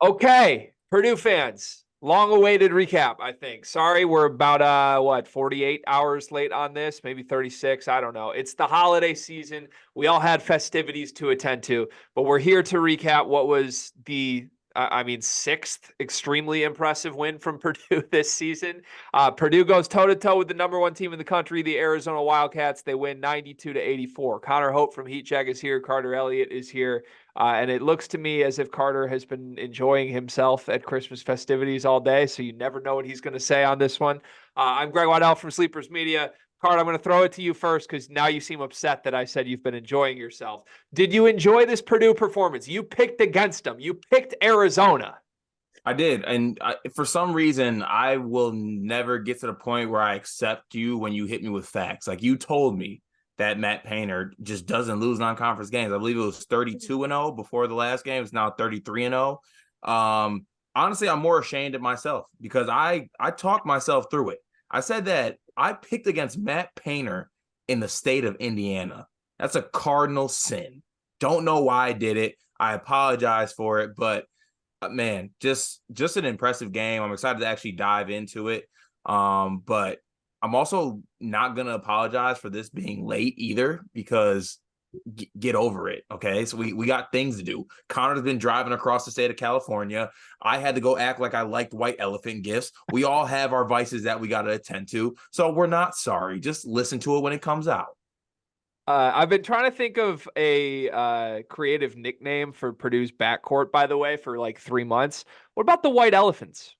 Okay, Purdue fans, long-awaited recap, I think. Sorry, we're about 48 hours late on this, maybe 36, I don't know. It's the holiday season. We all had festivities to attend to, but we're here to recap what was the sixth extremely impressive win from Purdue this season. Purdue goes toe-to-toe with the number one team in the country, the Arizona Wildcats. They win 92-84. Connor Hope from Heat Check is here. Carter Elliott is here. And it looks to me as if Carter has been enjoying himself at Christmas festivities all day, so you never know what he's going to say on this one. I'm GregWaddell from Sleepers Media. Carter, I'm going to throw it to you first because now you seem upset that I said you've been enjoying yourself. Did you enjoy this Purdue performance? You picked against them. You picked Arizona. I did. And for some reason, I will never get to the point where I accept you when you hit me with facts. Like you told me that Matt Painter just doesn't lose non-conference games. I believe it was 32-0 before the last game. It's now 33-0. Honestly, I'm more ashamed of myself because I talked myself through it. I said that I picked against Matt Painter in the state of Indiana. That's a cardinal sin. Don't know why I did it. I apologize for it, but man, just an impressive game. I'm excited to actually dive into it. But I'm also not gonna apologize for this being late either because get over it. Okay, so we got things to do. Connor's been driving across the state of California. I had to go act like I liked white elephant gifts. We all have our vices that we got to attend to, so we're not sorry. Just listen to it when it comes out. I've been trying to think of a creative nickname for Purdue's backcourt, by the way, for like 3 months. What about the White Elephants?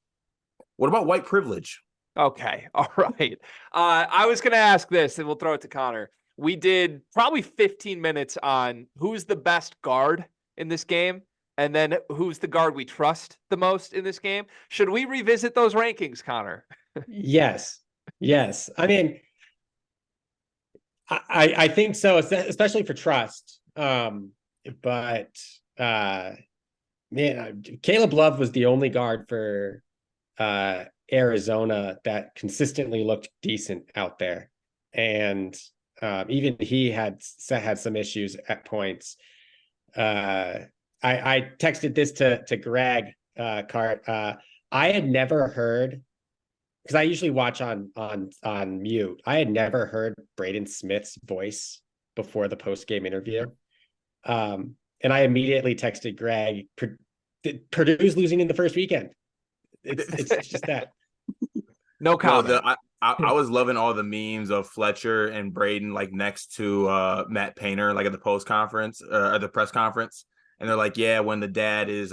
What about white privilege? Okay. All right. I was going to ask this, and we'll throw it to Connor. We did probably 15 minutes on who's the best guard in this game, and then who's the guard we trust the most in this game. Should we revisit those rankings, Connor? Yes. Yes. I mean, I think so, especially for trust. But man, Caleb Love was the only guard for Arizona that consistently looked decent out there, and even he had some issues at points. I texted this to Greg Cart. I had never heard, because I usually watch on mute. I had never heard Braden Smith's voice before the post-game interview. And I immediately texted Greg, Purdue's losing in the first weekend. It's just that. No comment. No, I was loving all the memes of Fletcher and Braden like next to Matt Painter, like at the post conference or the press conference. And they're like, yeah, when the dad is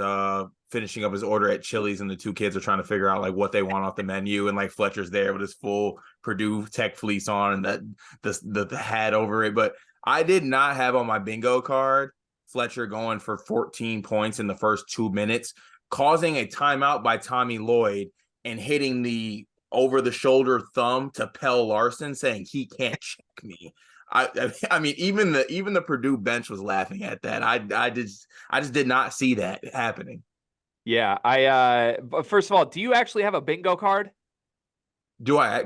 finishing up his order at Chili's and the two kids are trying to figure out like what they want off the menu, and like Fletcher's there with his full Purdue Tech fleece on and that the hat over it. But I did not have on my bingo card Fletcher going for 14 points in the first 2 minutes, causing a timeout by Tommy Lloyd and hitting the over the shoulder thumb to Pell Larson saying he can't check me. I mean, even the Purdue bench was laughing at that. I just did not see that happening. Yeah, but first of all, do you actually have a bingo card? Do I?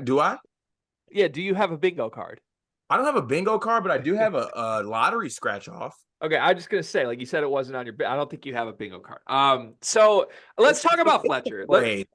Yeah, do you have a bingo card? I don't have a bingo card, but I do have a lottery scratch off. Okay, I'm just gonna say, like you said, it wasn't on your. I don't think you have a bingo card. So let's talk about Fletcher. Wait,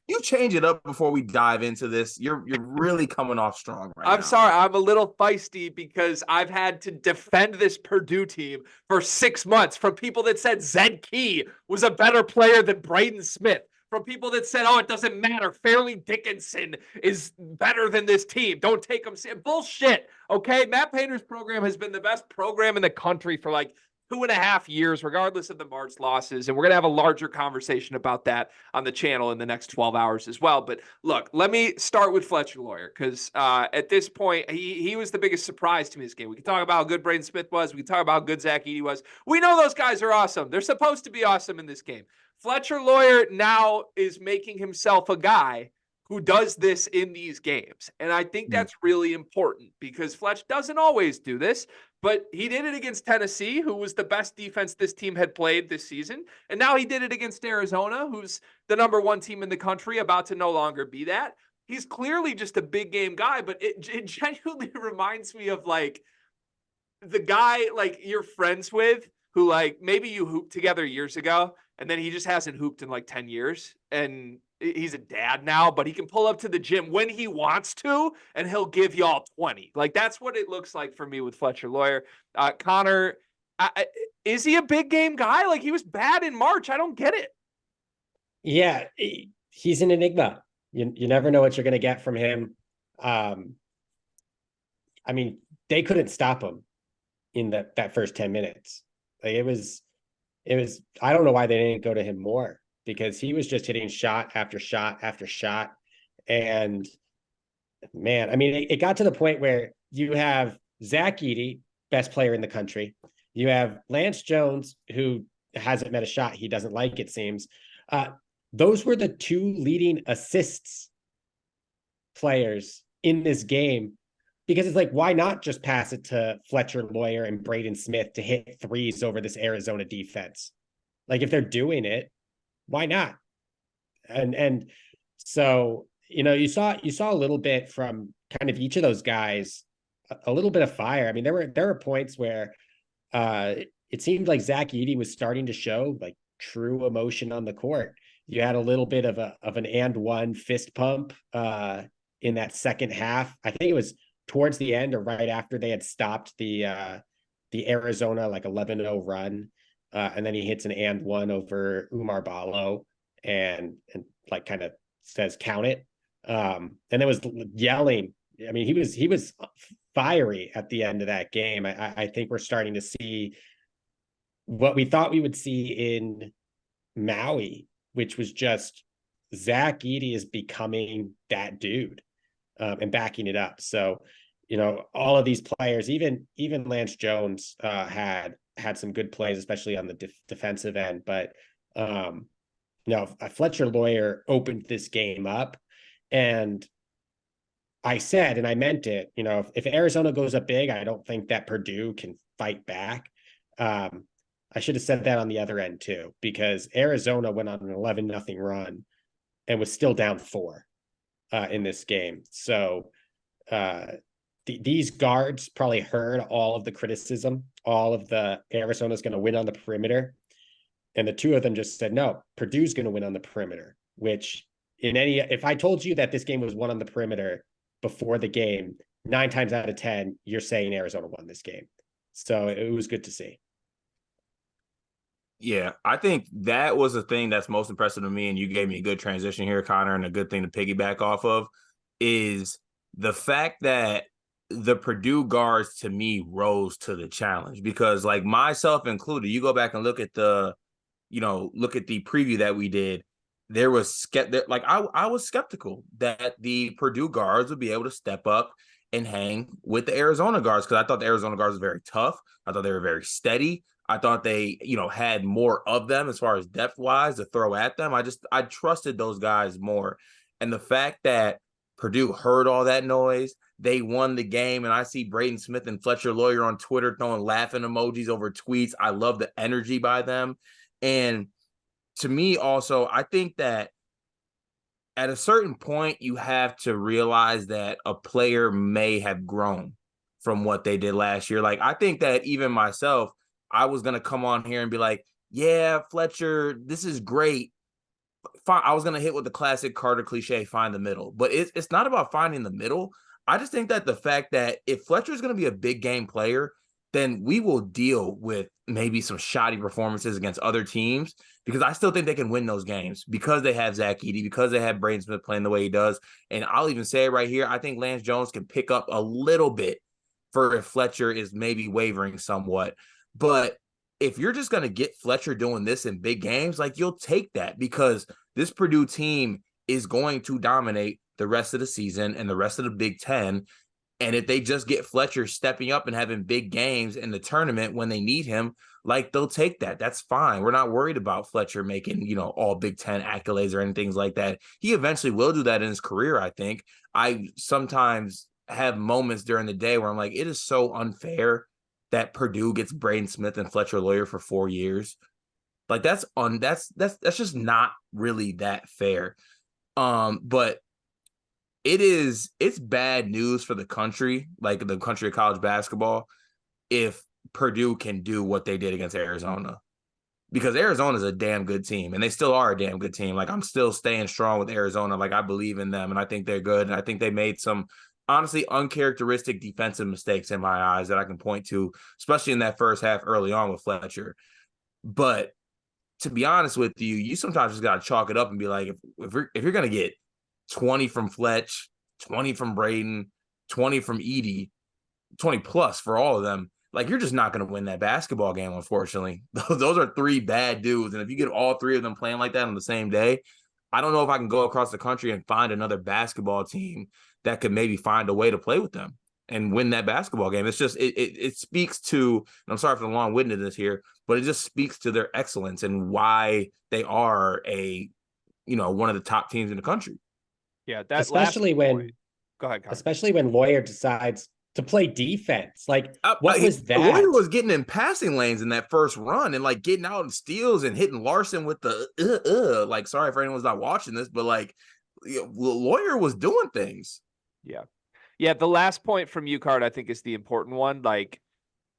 you change it up before we dive into this. You're really coming off strong right now. I'm sorry, I'm a little feisty because I've had to defend this Purdue team for 6 months from people that said Zed Key was a better player than Braden Smith. From people that said, oh, it doesn't matter. Fairleigh Dickinson is better than this team. Don't take them. Bullshit. Okay. Matt Painter's program has been the best program in the country for like 2.5 years, regardless of the March losses. And we're going to have a larger conversation about that on the channel in the next 12 hours as well. But look, let me start with Fletcher Loyer, because at this point, he was the biggest surprise to me this game. We can talk about how good Braden Smith was. We can talk about how good Zach Edey was. We know those guys are awesome. They're supposed to be awesome in this game. Fletcher Loyer now is making himself a guy who does this in these games. And I think that's really important because Fletch doesn't always do this, but he did it against Tennessee, who was the best defense this team had played this season. And now he did it against Arizona, who's the number one team in the country, about to no longer be that. He's clearly just a big game guy, but it genuinely reminds me of like the guy like you're friends with who like maybe you hooped together years ago and then he just hasn't hooped in like 10 years. And he's a dad now, but he can pull up to the gym when he wants to, and he'll give y'all 20. Like, that's what it looks like for me with Fletcher Loyer. Connor, is he a big game guy? Like, he was bad in March. I don't get it. Yeah, he's an enigma. You never know what you're going to get from him. I mean, they couldn't stop him in that first 10 minutes. Like, it was, I don't know why they didn't go to him more, because he was just hitting shot after shot after shot. And man, I mean, it got to the point where you have Zach Edey, best player in the country. You have Lance Jones, who hasn't met a shot he doesn't like, it seems. Those were the two leading assists players in this game, because it's like, why not just pass it to Fletcher Loyer and Braden Smith to hit threes over this Arizona defense? Like, if they're doing it, why not? And so, you saw a little bit from kind of each of those guys, a little bit of fire. I mean, there were points where it seemed like Zach Edey was starting to show like true emotion on the court. You had a little bit of an and one fist pump in that second half. I think it was towards the end or right after they had stopped the Arizona like 11-0 run. And then he hits an and one over Umar Ballo and like kind of says, count it. And there was yelling. I mean, he was fiery at the end of that game. I think we're starting to see what we thought we would see in Maui, which was just Zach Edey is becoming that dude, and backing it up. So, all of these players, even Lance Jones, had some good plays, especially on the defensive end. But Fletcher Loyer opened this game up, and I said, and I meant it, if Arizona goes up big, I don't think that Purdue can fight back. I should have said that on the other end too, because Arizona went on an 11-0 run and was still down 4 in this game. So these guards probably heard all of the criticism, all of the Arizona's going to win on the perimeter. And the two of them just said, no, Purdue's going to win on the perimeter, which if I told you that this game was won on the perimeter before the game, 9 times out of 10, you're saying Arizona won this game. So it was good to see. Yeah, I think that was the thing that's most impressive to me, and you gave me a good transition here, Connor, and a good thing to piggyback off of, is the fact that the Purdue guards, to me, rose to the challenge. Because, like, myself included, you go back and look at the preview that we did, there was I was skeptical that the Purdue guards would be able to step up and hang with the Arizona guards, because I thought the Arizona guards were very tough. I thought they were very steady. I thought they, had more of them as far as depth wise to throw at them. I trusted those guys more. And the fact that Purdue heard all that noise, they won the game. And I see Braden Smith and Fletcher Loyer on Twitter throwing laughing emojis over tweets. I love the energy by them. And to me also, I think that at a certain point, you have to realize that a player may have grown from what they did last year. Like, I think that even myself, I was going to come on here and be like, yeah, Fletcher, this is great. I was going to hit with the classic Carter cliche, find the middle. But it's not about finding the middle. I just think that the fact that if Fletcher is going to be a big game player, then we will deal with maybe some shoddy performances against other teams, because I still think they can win those games because they have Zach Edey, because they have Braden Smith playing the way he does. And I'll even say it right here, I think Lance Jones can pick up a little bit for if Fletcher is maybe wavering somewhat. But if you're just going to get Fletcher doing this in big games, like, you'll take that, because this Purdue team is going to dominate the rest of the season and the rest of the Big Ten. And if they just get Fletcher stepping up and having big games in the tournament when they need him, like, they'll take that. That's fine. We're not worried about Fletcher making, all Big Ten accolades or anything like that. He eventually will do that in his career, I think. I sometimes have moments during the day where I'm like, it is so unfair that Purdue gets Braden Smith and Fletcher Loyer for 4 years. Like, that's just not really that fair. But it's bad news for the country, like the country of college basketball, if Purdue can do what they did against Arizona. because Arizona's a damn good team, and they still are a damn good team. Like, I'm still staying strong with Arizona. Like, I believe in them, and I think they're good. And I think they made some honestly uncharacteristic defensive mistakes in my eyes that I can point to, especially in that first half early on with Fletcher. But to be honest with you, you sometimes just got to chalk it up and be like, if you're going to get 20 from Fletch, 20 from Braden, 20 from Edie, 20 plus for all of them, like, you're just not going to win that basketball game, unfortunately. Those are three bad dudes. And if you get all three of them playing like that on the same day, I don't know if I can go across the country and find another basketball team that could maybe find a way to play with them and win that basketball game. It's just, it speaks to, and I'm sorry for the long-windedness here, but it just speaks to their excellence and why they are one of the top teams in the country. Yeah, that especially when point. Go ahead, Connor. Especially when Loyer decides to play defense. Like, what was that? Loyer was getting in passing lanes in that first run and like getting out in steals and hitting Larson with the like, sorry if anyone's not watching this, but like, Loyer was doing things. Yeah. The last point from you, Card, I think is the important one. Like,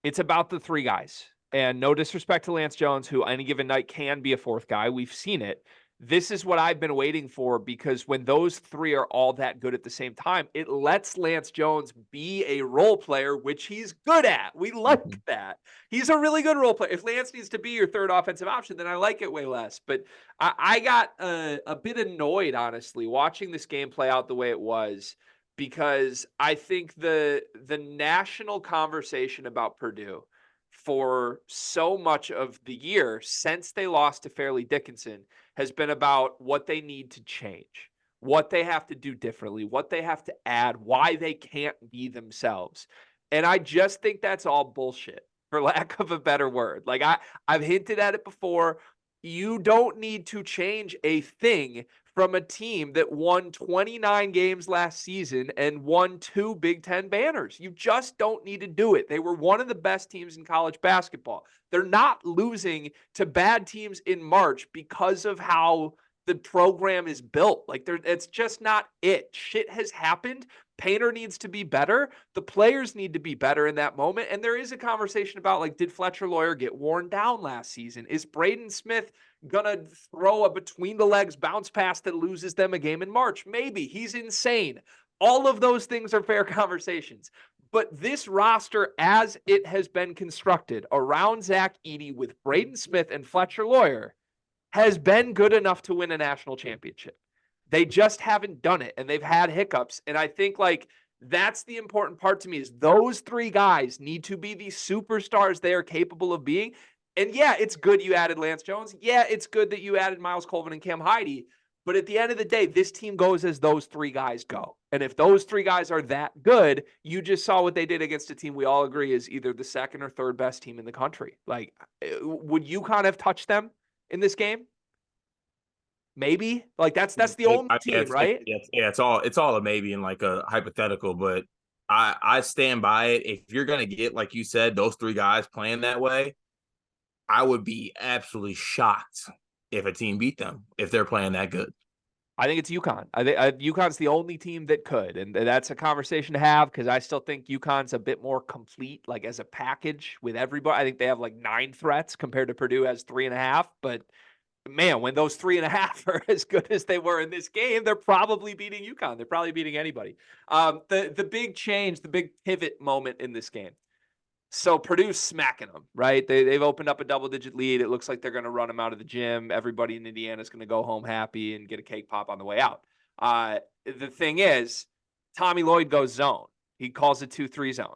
it's about the three guys, and no disrespect to Lance Jones, who any given night can be a fourth guy. We've seen it. This is what I've been waiting for, because when those three are all that good at the same time, it lets Lance Jones be a role player, which he's good at. We like that. He's a really good role player. If Lance needs to be your third offensive option, then I like it way less. But I got a bit annoyed, honestly, watching this game play out the way it was, because I think the national conversation about Purdue for so much of the year since they lost to Fairleigh Dickinson has been about what they need to change, what they have to do differently, what they have to add, why they can't be themselves. And I just think that's all bullshit, for lack of a better word. Like, I've hinted at it before. You don't need to change a thing from a team that won 29 games last season and won 2 Big Ten banners. You just don't need to do it. They were one of the best teams in college basketball. They're not losing to bad teams in March because of how the program is built. Like, it's just not it. Shit has happened. Painter needs to be better. The players need to be better in that moment. And there is a conversation about, like, did Fletcher Loyer get worn down last season? Is Braden Smith gonna throw a between the legs bounce pass that loses them a game in March? Maybe. He's insane. All of those things are fair conversations. But this roster, as it has been constructed around Zach Edey with Braden Smith and Fletcher Loyer, has been good enough to win a national championship. They just haven't done it, and they've had hiccups. And I think, like, that's the important part to me, is those three guys need to be the superstars they are capable of being. And yeah, it's good you added Lance Jones. Yeah, it's good that you added Miles Colvin and Cam Heide. But at the end of the day, this team goes as those three guys go. And if those three guys are that good, you just saw what they did against a team we all agree is either the second or third best team in the country. Like, would UConn have touched them in this game? Maybe. Like, that's the only team, right? It's all a maybe and like a hypothetical, but I stand by it. If you're gonna get, like you said, those three guys playing that way, I would be absolutely shocked if a team beat them if they're playing that good. I think it's UConn. I think UConn's the only team that could, and that's a conversation to have, because I still think UConn's a bit more complete, like, as a package with everybody. I think they have like 9 threats compared to Purdue has 3.5. But man, when those 3.5 are as good as they were in this game, they're probably beating UConn. They're probably beating anybody. The big change, the big pivot moment in this game. So Purdue's smacking them, right? They've opened up a double-digit lead. It looks like they're going to run them out of the gym. Everybody in Indiana is going to go home happy and get a cake pop on the way out. The thing is, Tommy Lloyd goes zone. He calls it 2-3 zone.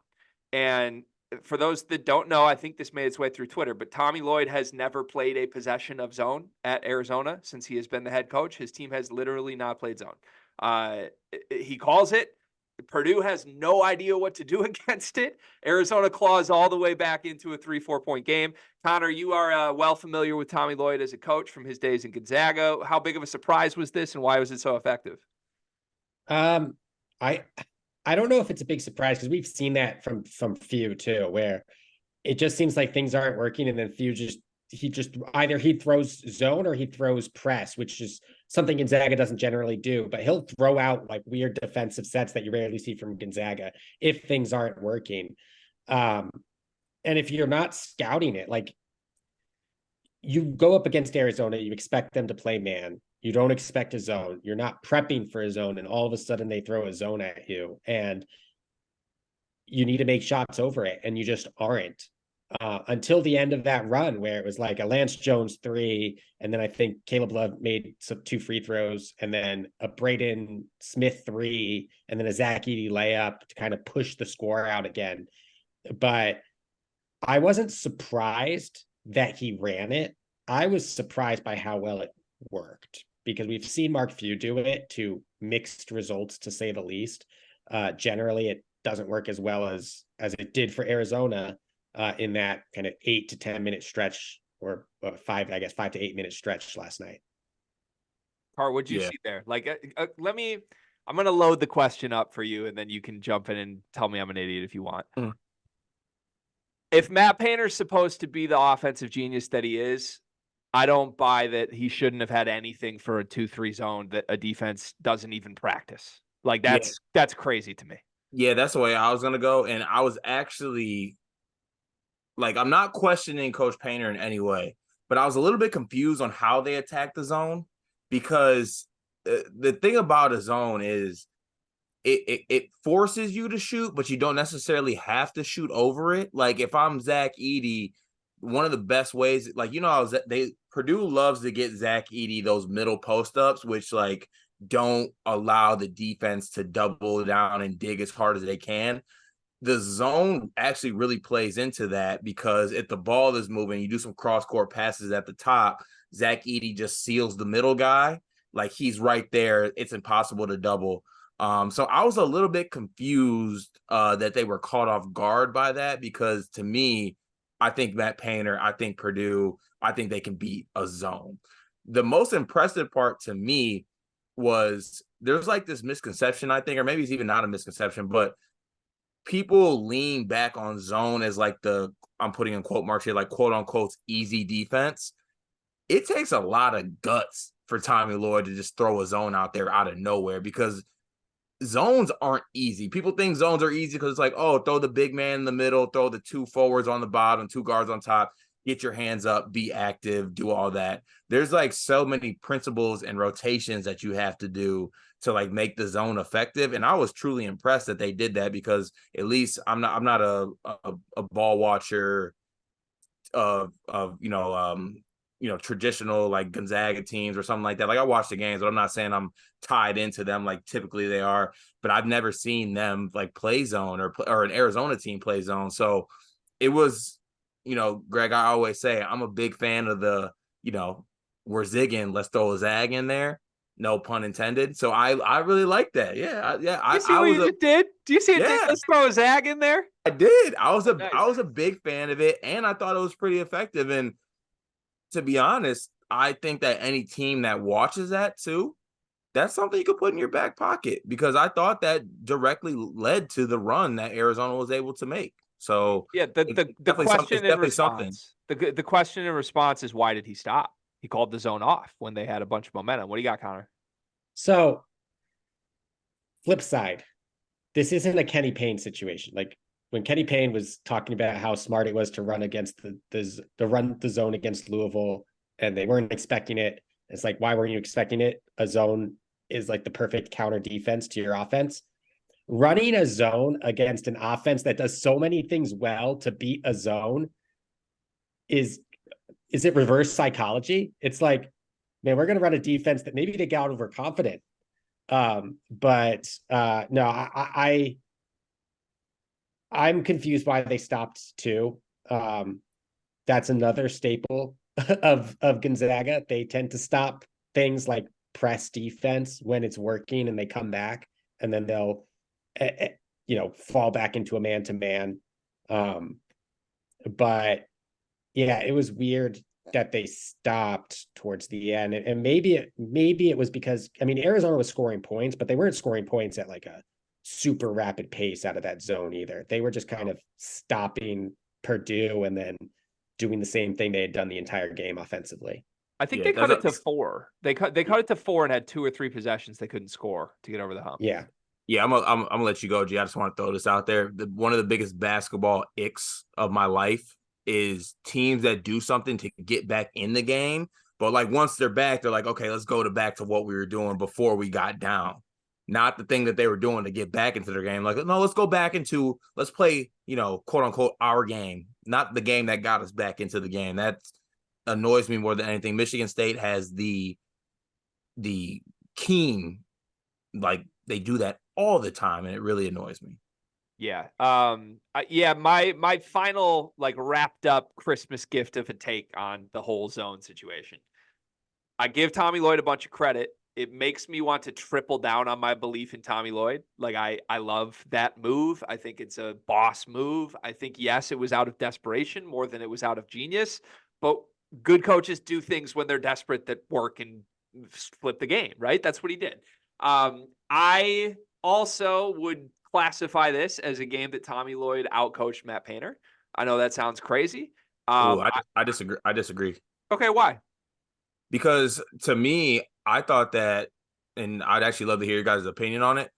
And for those that don't know, I think this made its way through Twitter, but Tommy Lloyd has never played a possession of zone at Arizona since he has been the head coach. His team has literally not played zone. He calls it. Purdue has no idea what to do against it. Arizona claws all the way back into a 3-4 point game. Connor, you are well familiar with Tommy Lloyd as a coach from his days in Gonzaga. How big of a surprise was this, and why was it so effective? I don't know if it's a big surprise, because we've seen that from Few too, where it just seems like things aren't working, and then Few he either he throws zone or he throws press, which is something Gonzaga doesn't generally do, but he'll throw out like weird defensive sets that you rarely see from Gonzaga if things aren't working. And if you're not scouting it, like, you go up against Arizona, you expect them to play man. You don't expect a zone. You're not prepping for a zone, and all of a sudden they throw a zone at you, and you need to make shots over it, and you just aren't. Until the end of that run where it was like a Lance Jones 3, and then I think Caleb Love made 2 free throws, and then a Braden Smith 3, and then a Zach Edey layup to kind of push the score out again. But I wasn't surprised that he ran it. I was surprised by how well it worked, because we've seen Mark Few do it to mixed results, to say the least. Generally, it doesn't work as well as it did for Arizona in that kind of 8 to 10 minute stretch, or 5 to 8 minute stretch last night. Car, what'd you see there? Like, I'm going to load the question up for you, and then you can jump in and tell me I'm an idiot if you want. If Matt Painter's supposed to be the offensive genius that he is, I don't buy that he shouldn't have had anything for a 2-3 zone that a defense doesn't even practice. Like, that's crazy to me. Yeah, that's the way I was going to go. And I was actually, like, I'm not questioning Coach Painter in any way, but I was a little bit confused on how they attacked the zone, because the thing about a zone is it forces you to shoot, but you don't necessarily have to shoot over it. Like, if I'm Zach Edey, one of the best ways, like, Purdue loves to get Zach Edey those middle post ups, which like don't allow the defense to double down and dig as hard as they can. The zone actually really plays into that, because if the ball is moving, you do some cross court passes at the top, Zach Edey just seals the middle guy. Like, he's right there. It's impossible to double. So I was a little bit confused that they were caught off guard by that, because to me, I think Matt Painter, I think Purdue, I think they can beat a zone. The most impressive part to me was there's like this misconception, I think, or maybe it's even not a misconception, but people lean back on zone as like I'm putting in quote marks here, like quote unquote easy defense. It takes a lot of guts for Tommy Loyer to just throw a zone out there out of nowhere, because zones aren't easy. People think zones are easy because it's like, oh, throw the big man in the middle, throw the 2 forwards on the bottom, 2 guards on top, get your hands up, be active, do all that. There's like so many principles and rotations that you have to do to like make the zone effective. And I was truly impressed that they did that, because at least I'm not a ball watcher of traditional like Gonzaga teams or something like that. Like, I watch the games, but I'm not saying I'm tied into them like typically they are, but I've never seen them like play zone or an Arizona team play zone. So it was, Greg, I always say I'm a big fan of the, we're zigging, let's throw a zag in there. No pun intended. So I really like that. Yeah. You see what you did? Do you see it? Yeah. Let's throw a zag in there. I did. I was a big fan of it, and I thought it was pretty effective. And to be honest, I think that any team that watches that too, that's something you could put in your back pocket, because I thought that directly led to the run that Arizona was able to make. So yeah, the question in response, the question in response is, why did he stop? He called the zone off when they had a bunch of momentum. What do you got, Connor? So, flip side, this isn't a Kenny Payne situation. Like, when Kenny Payne was talking about how smart it was to run against the zone against Louisville, and they weren't expecting it. It's like, why weren't you expecting it? A zone is like the perfect counter defense to your offense. Running a zone against an offense that does so many things well to beat a zone is it reverse psychology? It's like, man, we're going to run a defense that maybe they got overconfident. But no, I'm confused why they stopped too. That's another staple of Gonzaga. They tend to stop things like press defense when it's working, and they come back, and then they'll fall back into a man-to-man. But yeah, it was weird that they stopped towards the end, and maybe it was because, I mean, Arizona was scoring points, but they weren't scoring points at like a super rapid pace out of that zone either. They were just kind of stopping Purdue and then doing the same thing they had done the entire game offensively. I think they cut it to 4. They cut it to 4 and had 2 or 3 possessions they couldn't score to get over the hump. Yeah. Yeah, I'm gonna let you go, G. I just want to throw this out there. One of the biggest basketball icks of my life is teams that do something to get back in the game. But like once they're back, they're like, okay, let's go back to what we were doing before we got down. Not the thing that they were doing to get back into their game. Like, no, let's go back into, let's play, quote unquote, our game, not the game that got us back into the game. That annoys me more than anything. Michigan State has the keen, like they do that all the time, and it really annoys me. Yeah. My final like wrapped up Christmas gift of a take on the whole zone situation. I give Tommy Lloyd a bunch of credit. It makes me want to triple down on my belief in Tommy Lloyd. Like I love that move. I think it's a boss move. I think, yes, it was out of desperation more than it was out of genius, but good coaches do things when they're desperate that work and flip the game, right? That's what he did. I also would classify this as a game that Tommy Lloyd outcoached Matt Painter. I know that sounds crazy. I disagree. I disagree. Okay, why? Because to me, I thought that, and I'd actually love to hear your guys' opinion on it.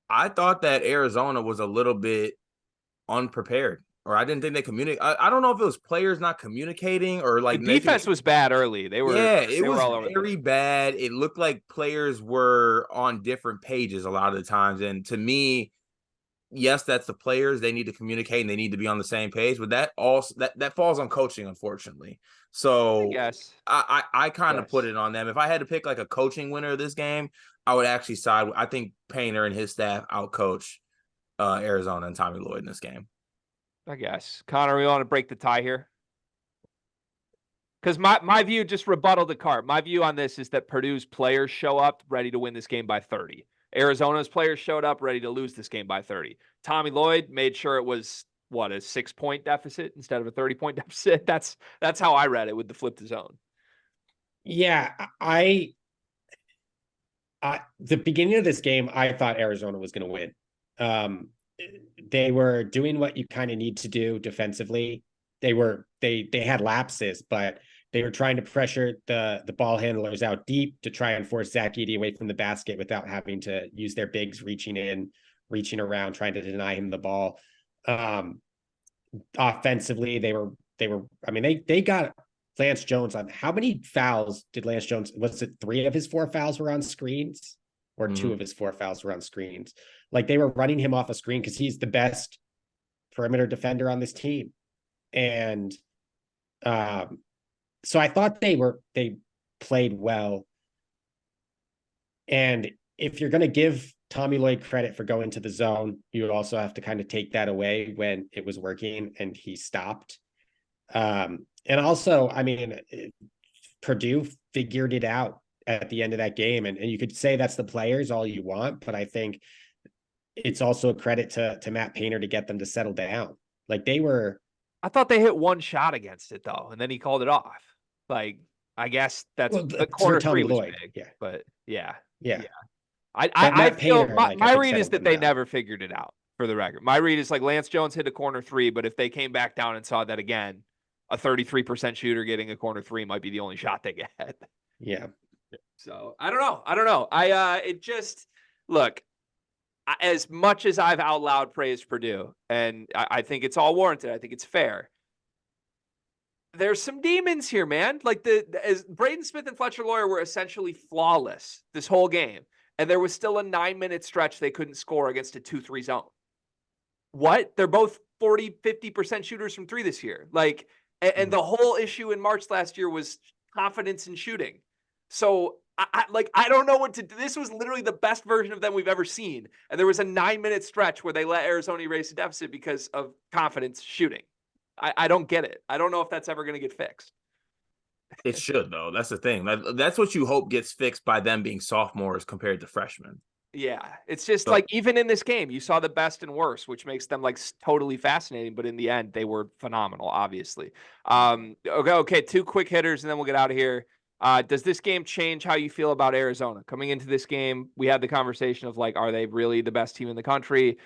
I thought that Arizona was a little bit unprepared, or I didn't think they communicate. I don't know if it was players not communicating or like the defense was bad early. It was all over very bad. It looked like players were on different pages a lot of the times. And to me, yes, that's the players. They need to communicate and they need to be on the same page. But that also that falls on coaching, unfortunately. So yes, I kind of put it on them. If I had to pick like a coaching winner of this game, I would actually side. I think Painter and his staff outcoach Arizona and Tommy Lloyd in this game. I guess. Connor, we want to break the tie here? Because my view, just rebuttal the cart. My view on this is that Purdue's players show up ready to win this game by 30. Arizona's players showed up ready to lose this game by 30. Tommy Lloyd made sure it was, a 6-point deficit instead of a 30-point deficit. That's how I read it with the flip to zone. Yeah, the beginning of this game, I thought Arizona was going to win. They were doing what you kind of need to do defensively. They had lapses, but they were trying to pressure the ball handlers out deep to try and force Zach Edey away from the basket without having to use their bigs reaching in, reaching around, trying to deny him the ball. Offensively, they got Lance Jones on. How many fouls did Lance Jones? Was it 3 of his 4 fouls were on screens, or 2 of his 4 fouls were on screens? Like they were running him off a screen because he's the best perimeter defender on this team. And so I thought they played well. And if you're going to give Tommy Lloyd credit for going to the zone, you also have to kind of take that away when it was working and he stopped. And also, I mean, Purdue figured it out at the end of that game. And you could say that's the players all you want, but I think it's also a credit to Matt Painter to get them to settle down. Like I thought they hit one shot against it though, and then he called it off. Like, I guess that's the corner Tommy 3 was Lloyd. big. Yeah. But yeah. I feel my read is that they never figured it out, for the record. My read is like Lance Jones hit a corner 3, but if they came back down and saw that again, a 33% shooter getting a corner 3 might be the only shot they get. Yeah. So I don't know. It just, look, as much as I've out loud praised Purdue, and I think it's all warranted, I think it's fair. There's some demons here, man. Like as Braden Smith and Fletcher Loyer were essentially flawless this whole game, and there was still a 9-minute stretch they couldn't score against a 2-3 zone. What? They're both 40-50% shooters from 3 this year. Like, and the whole issue in March last year was confidence in shooting. So I don't know what to do. This was literally the best version of them we've ever seen. And there was a 9-minute stretch where they let Arizona erase the deficit because of confidence shooting. I don't get it. I don't know if that's ever going to get fixed. It should, though. That's the thing. That's what you hope gets fixed by them being sophomores compared to freshmen. Yeah, it's just like even in this game, you saw the best and worst, which makes them like totally fascinating. But in the end, they were phenomenal, obviously. Okay, 2 quick hitters, and then we'll get out of here. Does this game change how you feel about Arizona? Coming into this game, we had the conversation of like, are they really the best team in the country?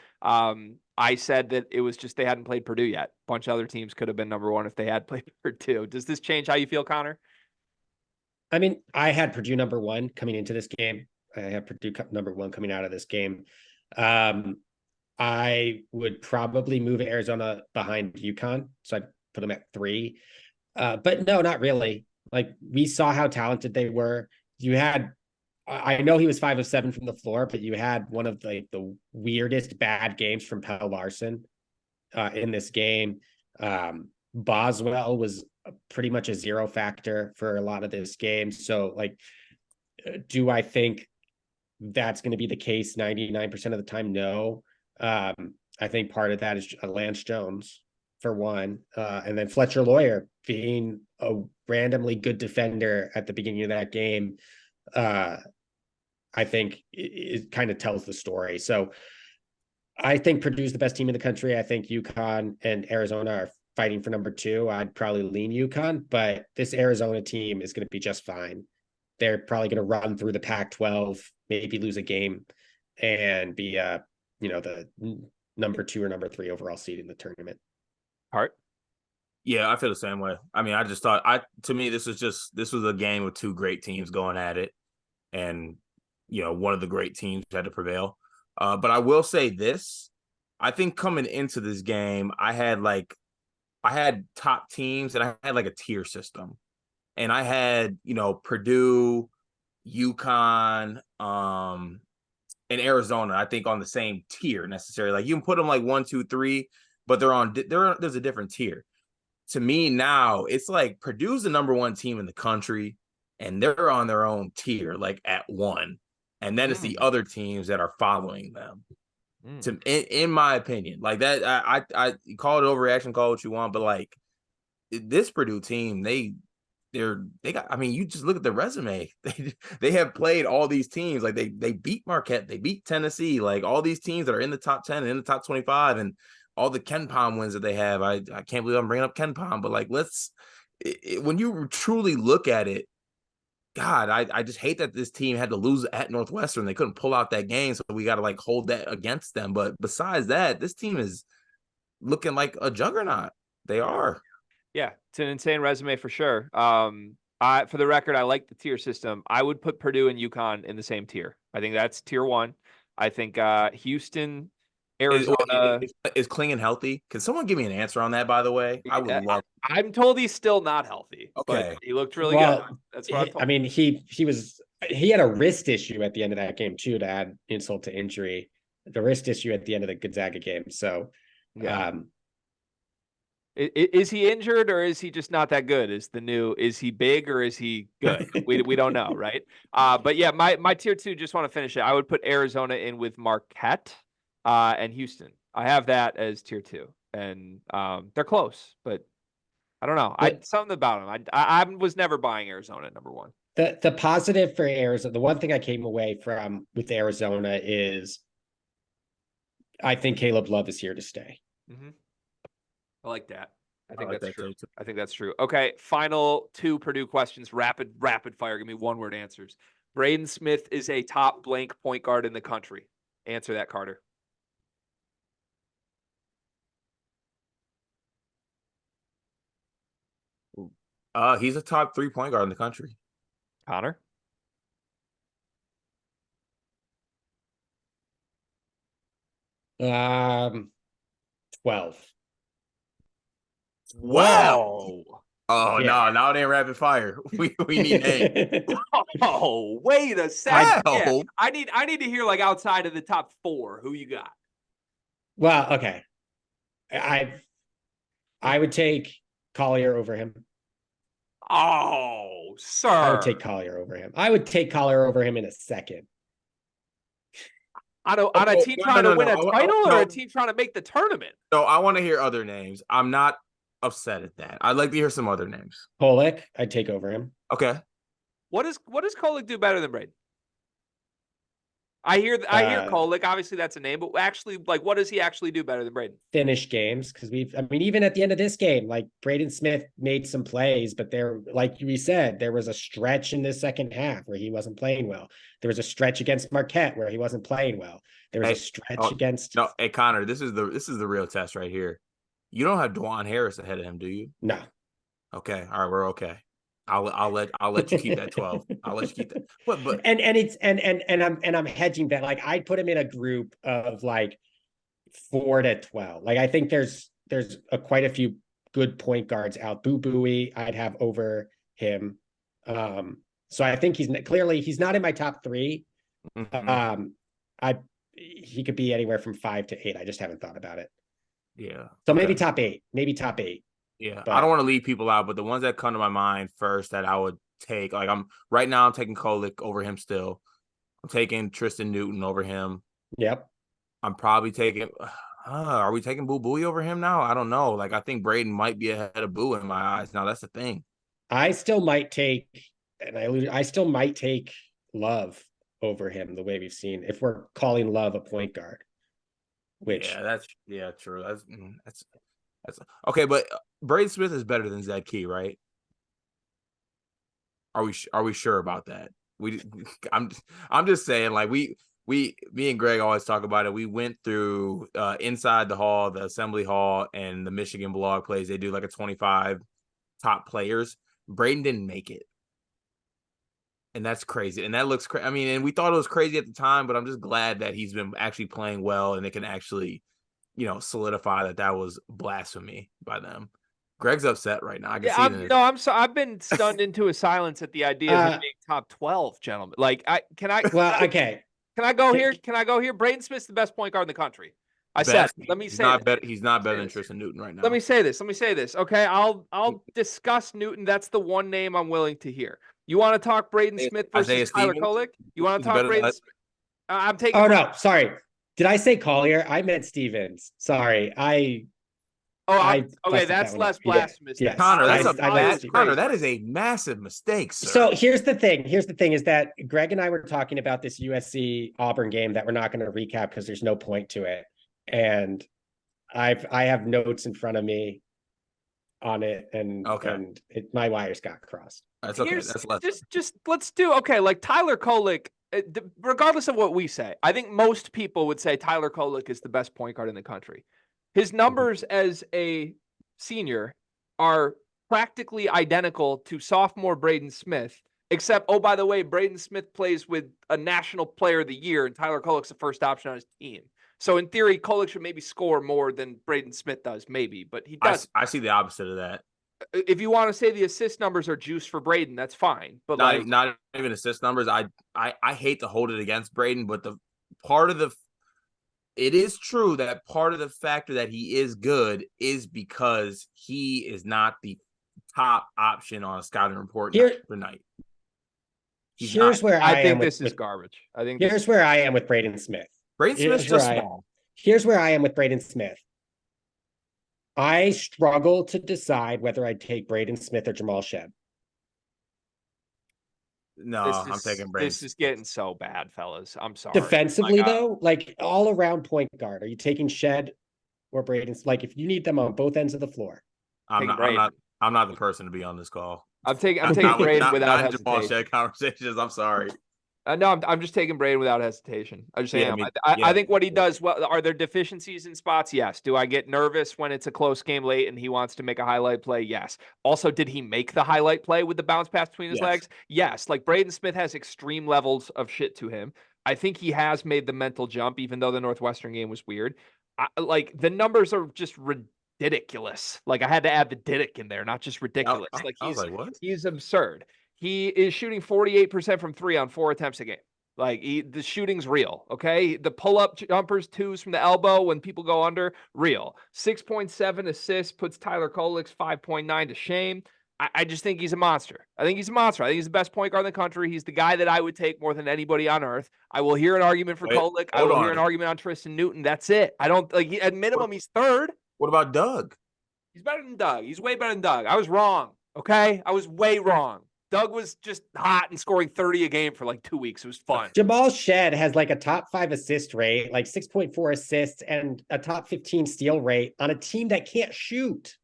I said that it was just they hadn't played Purdue yet. A bunch of other teams could have been number 1 if they had played Purdue. Does this change how you feel, Connor? I mean, I had Purdue number 1 coming into this game. I have Purdue number 1 coming out of this game. I would probably move Arizona behind UConn. So I'd put them at 3. But no, not really. Like, we saw how talented they were. I know he was 5 of 7 from the floor, but you had one of the weirdest bad games from Pelle Larsson in this game. Boswell was pretty much a 0 factor for a lot of this game. So, like, do I think that's going to be the case 99% of the time? No. I think part of that is Lance Jones, for one, and then Fletcher Loyer being a randomly good defender at the beginning of that game. I think it kind of tells the story. So I think Purdue's the best team in the country. I think UConn and Arizona are fighting for number 2. I'd probably lean UConn, but this Arizona team is going to be just fine. They're probably going to run through the Pac-12, maybe lose a game, and be the number 2 or number 3 overall seed in the tournament. Hart? Yeah, I feel the same way. I mean, I just thought to me, this was a game with 2 great teams going at it. And, one of the great teams had to prevail. But I will say this, I think coming into this game, I had top teams and I had like a tier system. And I had, Purdue, UConn, and Arizona, I think on the same tier necessarily. Like, you can put them like 1, 2, 3, but there's a different tier. To me now, it's like Purdue's the number 1 team in the country, and they're on their own tier, like at 1. And then it's the other teams that are following them. In my opinion, like that, I call it overreaction, call it what you want, but like this Purdue team, they got. I mean, you just look at the resume. They have played all these teams. Like they beat Marquette, they beat Tennessee, like all these teams that are in the top 10 and in the top 25, and all the Ken Pom wins that they have. I can't believe I'm bringing up Ken Pom, but like when you truly look at it, God, I just hate that this team had to lose at Northwestern. They couldn't pull out that game, so we got to like hold that against them. But besides that, this team is looking like a juggernaut. They are. Yeah, it's an insane resume for sure. For the record, I like the tier system. I would put Purdue and UConn in the same tier. I think that's tier 1. I think Houston, Arizona. Is Klingon healthy? Can someone give me an answer on that, by the way? I would love. I'm told he's still not healthy. Okay. But he looked really good. That's what I'm told. I mean, he had a wrist issue at the end of that game too, to add insult to injury. The wrist issue at the end of the Gonzaga game. So, yeah. Is he injured or is he just not that good? Is he big or is he good? We don't know, right? But yeah, my tier 2, just want to finish it. I would put Arizona in with Marquette and Houston. I have that as tier 2, and they're close, but I don't know. Something about them. I was never buying Arizona at number 1. The positive for Arizona, the one thing I came away from with Arizona is I think Caleb Love is here to stay. Mm-hmm. I like that. I think like that's that true. too. I think that's true. Okay, final 2 Purdue questions. Rapid fire. Give me 1-word answers. Braden Smith is a top blank point guard in the country. Answer that, Carter. He's a top 3 point guard in the country. Connor? Um, 12. Wow. Oh, Yeah. no, now it ain't rapid fire. We need names. Oh, wait a second. Wow. Yeah, I need to hear like outside of the top 4. Who you got? Well, okay. I would take Collier over him. Oh, sir. I would take Collier over him. I would take Collier over him in a second. On a team trying to win a title or a team trying to make the tournament? No, I want to hear other names. I'm not upset at that. I'd like to hear some other names. Kolek, I'd take over him. Okay. What does Kolek do better than Braden? I hear Kolek. Obviously, that's a name, but actually, like, what does he actually do better than Braden? Finish games, because even at the end of this game, like Braden Smith made some plays, but like we said, there was a stretch in the second half where he wasn't playing well. There was a stretch against Marquette where he wasn't playing well. There was a stretch against. No, hey Connor, this is the real test right here. You don't have Dwan Harris ahead of him, do you? No. Okay. All right, we're okay. I'll let you keep that 12. I'll let you keep that. But I'm hedging that. Like, I'd put him in a group of like 4 to 12. Like, I think there's quite a few good point guards out. Boo Buie, I'd have over him. So I think he's not in my top 3. Mhm. He could be anywhere from 5 to 8. I just haven't thought about it. Yeah. So Okay. maybe top 8. Yeah. But I don't want to leave people out, but the ones that come to my mind first that I would take, like I'm taking Kolek over him still. I'm taking Tristan Newton over him. Yep. I'm probably taking. Are we taking Boo Buie over him now? I don't know. Like I think Braden might be ahead of Boo in my eyes. Now that's the thing. I still might take, I still might take Love over him the way we've seen, if we're calling Love a point guard. Which True. That's okay, but Braden Smith is better than Zed Key, right? Are we sure about that? I'm just saying, like me and Greg always talk about it. We went through inside the hall, the assembly hall, and the Michigan blog plays. They do like a 25 top players. Braden didn't make it. And that's crazy. And that looks crazy. I mean, and we thought it was crazy at the time, but I'm just glad that he's been actually playing well and it can actually, solidify that was blasphemy by them. Greg's upset right now. I can see it. I've been stunned into a silence at the idea of him being top 12, gentlemen. Like, okay. Can I go here? Can I go here? Braden Smith's the best point guard in the country. Let me say he's not better than Tristan Newton right now. Let me say this. Okay, I'll discuss Newton. That's the one name I'm willing to hear. You want to talk Braden Smith versus Tyler Kolek? You want to talk Braden Smith? I'm taking. Oh no, sorry. Did I say Collier? I meant Stevens. Sorry, okay, that's less blasphemous. Yes. Connor, that is a massive mistake, sir. So here's the thing is that Greg and I were talking about this USC Auburn game that we're not going to recap because there's no point to it. And I have notes in front of me on it, and my wires got crossed. That's okay. That's less. Just let's do like Tyler Kolek. Regardless of what we say, I think most people would say Tyler Kolek is the best point guard in the country. His numbers as a senior are practically identical to sophomore Braden Smith, except, oh, by the way, Braden Smith plays with a National Player of the Year, and Tyler Kolek's the first option on his team. So in theory, Kolek should maybe score more than Braden Smith does, maybe, but he does. I see the opposite of that. If you want to say the assist numbers are juice for Braden, that's fine. But not even assist numbers. I hate to hold it against Braden, but it is true that part of the factor that he is good is because he is not the top option on a scouting report for night. Here's where I think this is garbage. Here's where I am with Braden Smith. Braden Smith's just small. Here's where I am with Braden Smith. I struggle to decide whether I'd take Braden Smith or Jamal Shed. No, I'm taking Braden. This is getting so bad, fellas. I'm sorry. Defensively, though, like all around point guard, are you taking Shed or Braden? Like if you need them on both ends of the floor. I'm not the person to be on this call. I'm taking Braden without hesitation. Jamal Shed conversations. I'm sorry. No, I'm just taking Braden without hesitation. I just am. I think what he does well. Are there deficiencies in spots? Yes. Do I get nervous when it's a close game late and he wants to make a highlight play? Yes. Also, did he make the highlight play with the bounce pass between his legs? Yes. Like Braden Smith has extreme levels of shit to him. I think he has made the mental jump, even though the Northwestern game was weird. Like the numbers are just ridiculous. Like I had to add the Didic in there, not just ridiculous. He's absurd. He is shooting 48% from 3 on 4 attempts a game. Like the shooting's real, okay? The pull-up jumpers, 2s from the elbow when people go under, real. 6.7 assists puts Tyler Kolek's 5.9 to shame. I just think he's a monster. I think he's the best point guard in the country. He's the guy that I would take more than anybody on earth. I will hear an argument for Kolek. I will hear an argument on Tristan Newton. That's it. I don't at minimum he's third. What about Doug? He's better than Doug. He's way better than Doug. I was wrong, okay? I was way wrong. Doug was just hot and scoring 30 a game for like 2 weeks. It was fun. Jamal Shed has like a top 5 assist rate, like 6.4 assists and a top 15 steal rate on a team that can't shoot.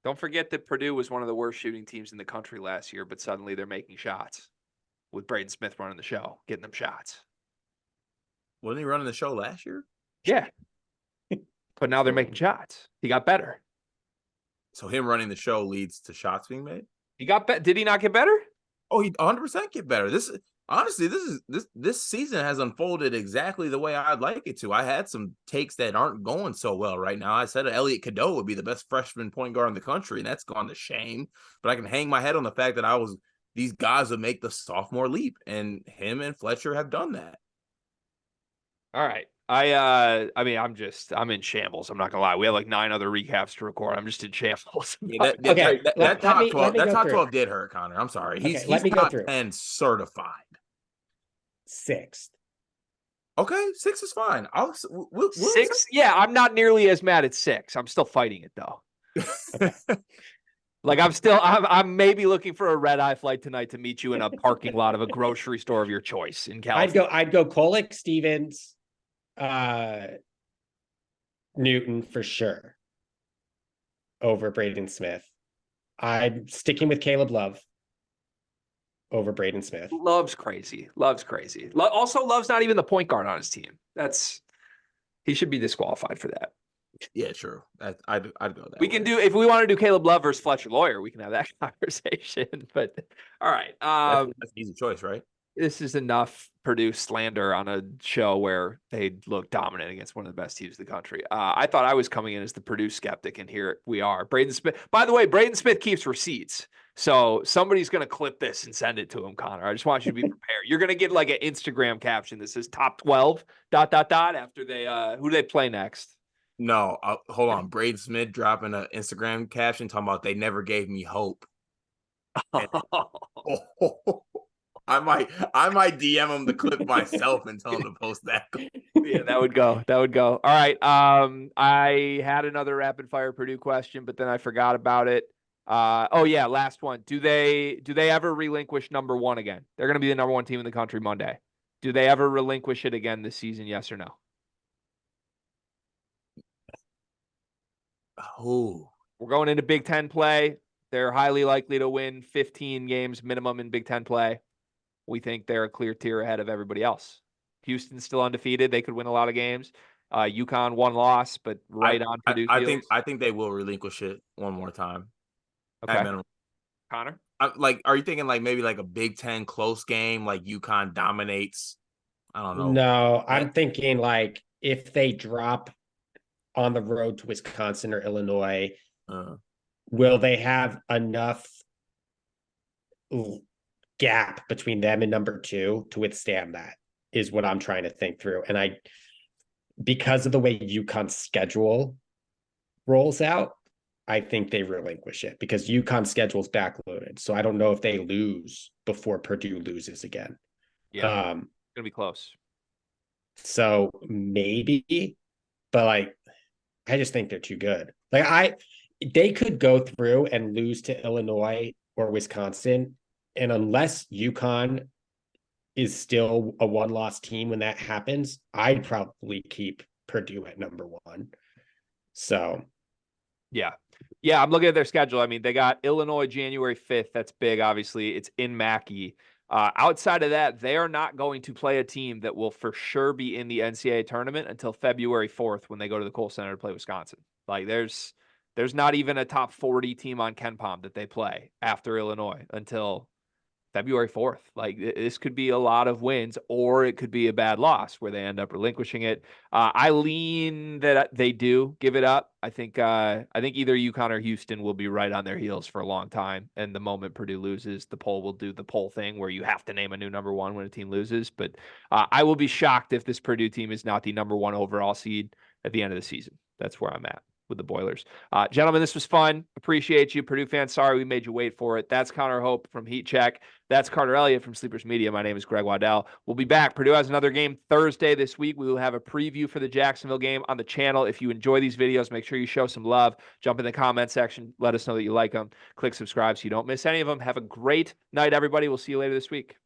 Don't forget that Purdue was one of the worst shooting teams in the country last year, but suddenly they're making shots with Braden Smith running the show, getting them shots. Wasn't he running the show last year? Yeah. But now they're making shots. He got better. So him running the show leads to shots being made? He got better. Did he not get better? Oh, he 100% get better. This Honestly, this season has unfolded exactly the way I'd like it to. I had some takes that aren't going so well right now. I said Elliot Cadeau would be the best freshman point guard in the country, and that's gone to shame. But I can hang my head on the fact that these guys would make the sophomore leap, and him and Fletcher have done that. All right. I mean, I'm in shambles. I'm not gonna lie. We have like 9 other recaps to record. I'm just in shambles. Yeah, Okay, that top 12, let me that go top through. 12 did hurt, Connor. I'm sorry. He's let me go top through. 10 certified. 6th. Okay, 6 is fine. We'll 6? Yeah, I'm not nearly as mad at 6. I'm still fighting it though. Like I'm maybe looking for a red-eye flight tonight to meet you in a parking lot of a grocery store of your choice in California. I'd go Kolek, Stevens, Newton for sure over Braden Smith. I'm sticking with Caleb Love over Braden Smith. Love's crazy. Also, Love's not even the point guard on his team. He should be disqualified for that. Yeah, true. I'd go that. We can do, if we want to do Caleb Love versus Fletcher Loyer, we can have that conversation. But all right, that's an easy choice, right? This is enough Purdue slander on a show where they look dominant against one of the best teams in the country. I thought I was coming in as the Purdue skeptic, and here we are. Braden Smith. By the way, Braden Smith keeps receipts, so somebody's going to clip this and send it to him, Connor. I just want you to be prepared. You're going to get like an Instagram caption that says "top 12 ... after they who do they play next? No, hold on. Braden Smith dropping an Instagram caption talking about they never gave me hope. I might DM him the clip myself and tell him to post that. Yeah, that would go. All right. I had another rapid fire Purdue question, but then I forgot about it. Oh yeah, last one. Do they ever relinquish number 1 again? They're going to be the number 1 team in the country Monday. Do they ever relinquish it again this season? Yes or no? Oh, We're going into Big Ten play. They're highly likely to win 15 games minimum in Big Ten play. We think they're a clear tier ahead of everybody else. Houston's still undefeated. They could win a lot of games. UConn 1 loss, but right on Purdue. I think they will relinquish it one more time. Okay. Connor? Are you thinking like maybe like a Big Ten close game, like UConn dominates? I don't know. No, I'm thinking like if they drop on the road to Wisconsin or Illinois, will they have enough gap between them and number 2 to withstand that, is what I'm trying to think through. And because of the way UConn's schedule rolls out, I think they relinquish it because UConn's schedule's backloaded. So I don't know if they lose before Purdue loses again. Yeah, it's gonna be close. So maybe, but like, I just think they're too good. Like they could go through and lose to Illinois or Wisconsin, and unless UConn is still a 1-loss team when that happens, I'd probably keep Purdue at number 1. So, yeah, I'm looking at their schedule. I mean, they got Illinois January 5th. That's big. Obviously, it's in Mackey. Outside of that, they are not going to play a team that will for sure be in the NCAA tournament until February 4th when they go to the Kohl Center to play Wisconsin. Like there's not even a top 40 team on KenPom that they play after Illinois until February 4th. Like this could be a lot of wins, or it could be a bad loss where they end up relinquishing it. I lean that they do give it up. I think either UConn or Houston will be right on their heels for a long time. And the moment Purdue loses, the poll will do the poll thing where you have to name a new number 1 when a team loses. But I will be shocked if this Purdue team is not the number 1 overall seed at the end of the season. That's where I'm at with the Boilers. Gentlemen, this was fun. Appreciate you. Purdue fans, sorry we made you wait for it. That's Connor Hope from Heat Check. That's Carter Elliott from Sleepers Media. My name is GregWaddell. We'll be back. Purdue has another game Thursday this week. We will have a preview for the Jacksonville game on the channel. If you enjoy these videos, make sure you show some love. Jump in the comment section. Let us know that you like them. Click subscribe so you don't miss any of them. Have a great night, everybody. We'll see you later this week.